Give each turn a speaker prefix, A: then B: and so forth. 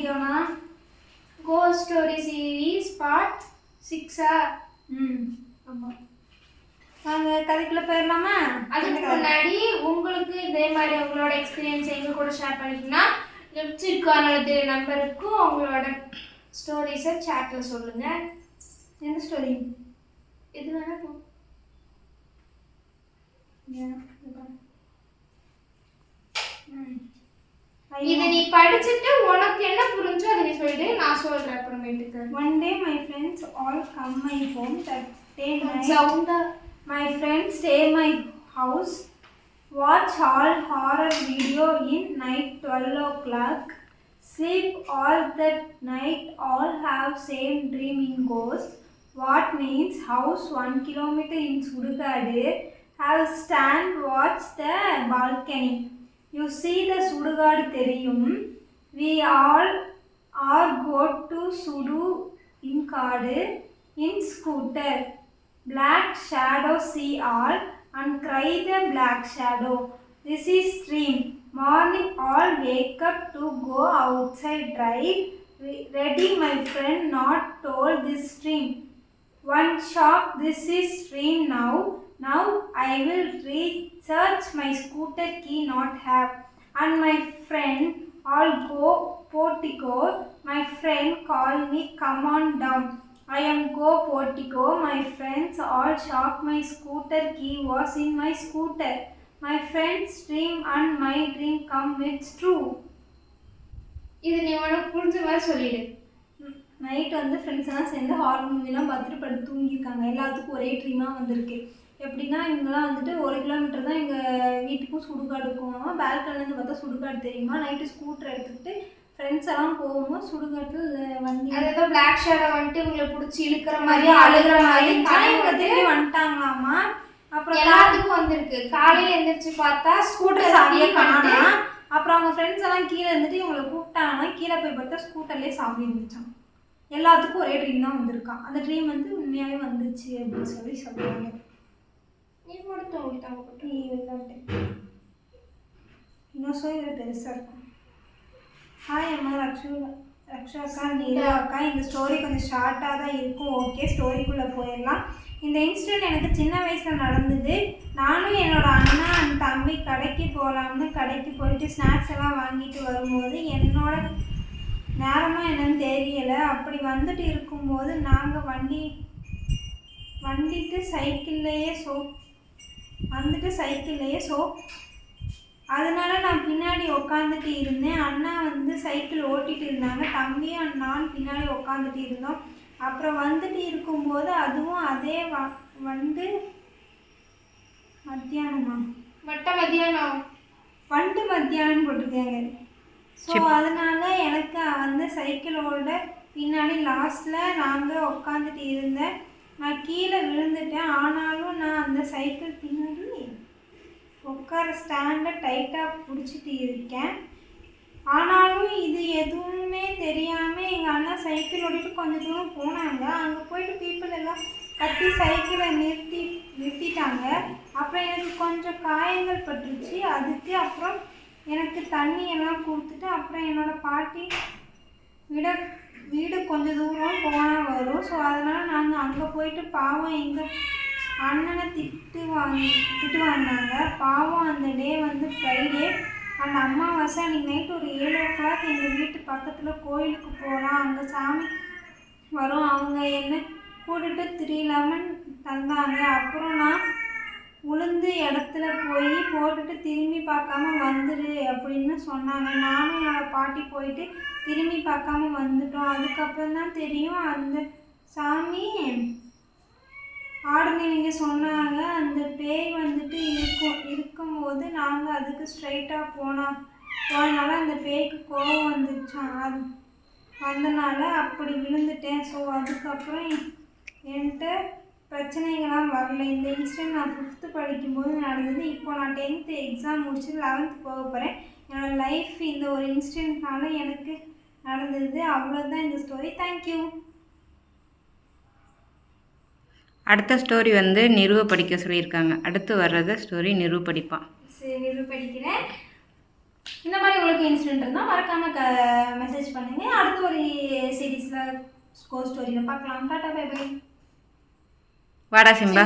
A: வீடியோனா?
B: Ghost story series part 6.
A: ஆமாம். நாங்கள் கதைக்குள்ள போயிடலாமா?
B: அதுக்கு முன்னாடி உங்களுக்கு இதே மாதிரி உங்களோட எக்ஸ்பீரியன்ஸ் எங்கள் கூட ஷேர் பண்ணிக்கணும்னா லெஃப்ட் நம்பருக்கு உங்களோட ஸ்டோரிஸை சேட்டில் சொல்லுங்கள்.
A: எந்த ஸ்டோரி?
B: எது வேணா போ. இதை நீ படிச்சுட்டு உனக்கு என்ன புரிஞ்சோ அதை நீ சொல்லிட்டு நான் சொல்றேன் அப்புறமேட்டுக்கு.
A: One day my friends all come my home that day night. My friends stay my house, watch all horror video in night 12 o'clock, sleep all that night, all have same dream in ghost. What means house 1 kilometer in Sudugadu, have stand watch the balcony. You see the Sudugadu theriyum. We all are go to Sudu in Kadu in scooter. Black shadow see all and cry the black shadow. This is dream. Morning all wake up to go outside drive. Ready my friend not told this dream. One shock this is dream now. Now I will research my scooter key not have. And my friend all go portico. My friend call me come on down. I am go portico. My friends all shock my scooter key was in my scooter. My friend's dream and my dream come it's true.
B: இது நீ உனக்கு புரிஞ்ச மாதிரி சொல்லிடு.
A: Night வந்து friends எல்லாம் சேர்ந்து horror மூவிலாம் பார்த்துட்டு படுத்து தூங்கியிருக்காங்க. எல்லாத்துக்கும் ஒரே ட்ரீமாக வந்திருக்கு. எப்படின்னா இவங்கெல்லாம் வந்துட்டு 1 கிலோமீட்டர் தான் எங்கள் வீட்டுக்கும் சுடுகாடு இருக்கும். பால்கனிலேருந்து பார்த்தா சுடுகாடு தெரியுமா. நைட்டு ஸ்கூட்டர் எடுத்துக்கிட்டு ஃப்ரெண்ட்ஸ் எல்லாம் போகும்போது சுடுகாட்டில் வண்டி
B: அதாவது பிளாக் ஷேடோ வந்துட்டு இவங்களை பிடிச்சி இழுக்கிற மாதிரி அழுகிற மாதிரி
A: இவங்க திரும்பி வந்துட்டாங்களாமா. அப்புறம்
B: எல்லாத்துக்கும் வந்திருக்கு. காலையில் எந்திரிச்சு பார்த்தா
A: ஸ்கூட்டர் சாவியே காணோம். அப்புறம் அவங்க ஃப்ரெண்ட்ஸ் எல்லாம் கீழே இருந்துட்டு இவங்களை கூப்பிட்டாங்கன்னா கீழே போய் பார்த்தா ஸ்கூட்டர்லேயே சாவி இருந்துச்சான். எல்லாத்துக்கும் ஒரே ட்ரீம் தான் வந்திருக்கான். அந்த ட்ரீம் வந்து உண்மையாகவே வந்துச்சு அப்படின்னு சொல்லி சொல்லுவாங்க.
B: நீ மட்டும் தூங்கிட்டாங்க
A: இன்னும் சொல்லி பெருசாக இருக்கும். ஹாய் அம்மா ரக்ஷா அக்கா, நீலா அக்கா. இந்த ஸ்டோரி கொஞ்சம் ஷார்ட்டாக தான் இருக்கும். ஓகே, ஸ்டோரிக்குள்ளே போயிடலாம். இந்த இன்சிடென்ட் எனக்கு சின்ன வயசில் நடந்தது. நானும் என்னோடய அண்ணா அண்ட் தம்பி கடைக்கு போகலாம்னு கடைக்கு போயிட்டு ஸ்நாக்ஸ் எல்லாம் வாங்கிட்டு வரும்போது என்னோட நேரமாக என்னன்னு தெரியலை. அப்படி வந்துட்டு இருக்கும்போது நாங்கள் வந்துட்டு சைக்கிள்லேயே அதனால நான் பின்னாடி உக்காந்துட்டு இருந்தேன். அண்ணா வந்து சைக்கிள் ஓட்டிகிட்டு இருந்தாங்க. தம்பியும் நான் பின்னாடி உக்காந்துட்டு இருந்தோம். அப்புறம் வந்துட்டு இருக்கும்போது அதுவும் அதே வந்து மத்தியானம் போட்டிருக்காங்க. ஸோ அதனால எனக்கு வந்து சைக்கிளோட பின்னாடி லாஸ்ட்டில் நாங்கள் உக்காந்துட்டு இருந்தேன். நான் கீழே விழுந்துட்டேன். ஆனாலும் நான் அந்த சைக்கிள் பின்னாடி உட்கார ஸ்டாண்டை டைட்டாக பிடிச்சிட்டு இருக்கேன். ஆனாலும் இது எதுவுமே தெரியாமல் எங்கள் அண்ணா சைக்கிள் ஓட்டிட்டு கொஞ்சம் தூரம் போனாங்க. அங்கே போயிட்டு பீப்புள் எல்லாம் கத்தி சைக்கிளை நிறுத்திட்டாங்க. அப்புறம் எனக்கு கொஞ்சம் காயங்கள் பட்டுருச்சு. அதுக்கு அப்புறம் எனக்கு தண்ணியெல்லாம் கொடுத்துட்டு அப்புறம் என்னோடய பாட்டி வீடு கொஞ்சம் தூரம் போனால் வரும். ஸோ அதனால் நாங்கள் அங்கே போயிட்டு பாவம் எங்கள் அண்ணனை திட்டு வாங்கினாங்க. பாவம் அந்த டே வந்து ஃப்ரைடே அந்த அம்மாவாசை. அன்றைக்கி நைட்டு ஒரு 7 o'clock எங்கள் வீட்டு பக்கத்தில் கோயிலுக்கு போகலாம், அங்கே சாமி வரும், அவங்க என்ன கூட்டிட்டு 3 lemon தந்தாங்க. அப்புறம் நான் உளுந்து இடத்துல போய் போட்டுட்டு திரும்பி பார்க்காம வந்துடு அப்படின்னு சொன்னாங்க. நானும் என்னோடய பாட்டி போயிட்டு திரும்பி பார்க்காம வந்துட்டோம். அதுக்கப்புறம் தான் தெரியும் அந்த சாமி ஆடுனவங்க சொன்னாங்க அந்த பேய் வந்துட்டு இருக்கும்போது நாங்கள் அதுக்கு ஸ்ட்ரைட்டாக போனனால அந்த பேய்க்கு கோபம் வந்துச்சான். வந்தனால அப்படி விழுந்துட்டேன். ஸோ அதுக்கப்புறம் என்கிட்ட பிரச்சனைகள்லாம் வரல. இந்த இன்சிடென்ட் நான் 5th படிக்கும்போது நடந்தது. இப்போ நான் 10th எக்ஸாம் முடிச்சு 11th போக போகிறேன். என்னோடய லைஃப் இந்த ஒரு இன்சிடென்ட்னால எனக்கு நடந்தது. அவ்வளோதான் இந்த ஸ்டோரி. தேங்க்யூ.
C: அடுத்த ஸ்டோரி வந்து நிறுவ படிக்க சொல்லியிருக்காங்க. அடுத்து வர்றத ஸ்டோரி நிறுவ படிப்பான்.
A: சரி, நிறுவ படிக்கிறேன். இந்த மாதிரி உங்களுக்கு இன்சிடென்ட் இருந்தால் மறக்காமல் மெசேஜ் பண்ணுங்கள். சீரீஸில் ஸ்கோர் ஸ்டோரியில் பார்க்கலாம். Tata bye bye.
C: வாடா சிம்பா.